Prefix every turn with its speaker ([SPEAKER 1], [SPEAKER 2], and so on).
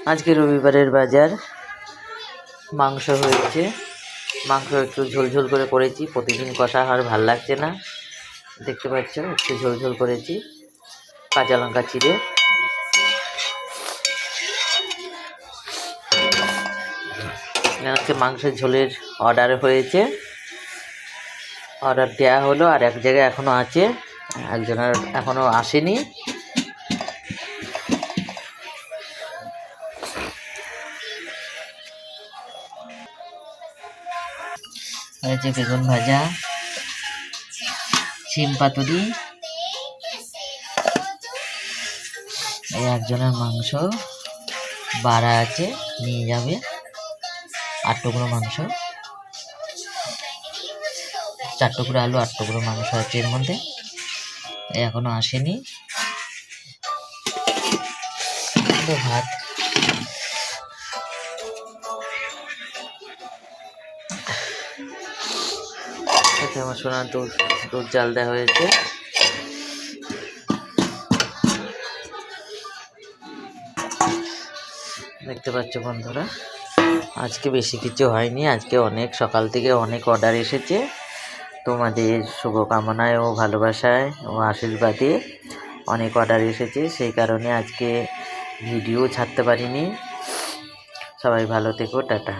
[SPEAKER 1] আজকে রবিবারের বাজার। মাংস হয়েছে, মাংস একটু ঝোলঝোল করে করেছি। প্রতিদিন কষা আর ভাল লাগছে না, দেখতে পাচ্ছ একটু ঝোলঝোল করেছি। কাঁচা লঙ্কা চিড়ে আজকে মাংসের ঝোলের অর্ডার হয়েছে, অর্ডার দেওয়া হলো। আর এক জায়গায় এখনও আছে, একজনের এখনও আসেনি। হয়েছে বেগুন ভাজা, শিম পাতুরি, এই একজনের মাংস বাড়া আছে, নিয়ে যাবে 8 টুকরো মাংস, 4 টুকরো আলু, 8 টুকরো মাংস আছে এর মধ্যে, এখনো আসেনি। ভাত আমার সোনার দুধ জাল দেওয়া হয়েছে। দেখতে পাচ্ছ বন্ধুরা, আজকে বেশি কিছু হয়নি। আজকে অনেক সকাল থেকে অনেক অর্ডার এসেছে। তোমাদের শুভকামনায় ও ভালোবাসায় ও আশীর্বাদে অনেক অর্ডার এসেছে, সেই কারণে আজকে ভিডিও ছাড়তে পারিনি। সবাই ভালো থেকো, টাটা।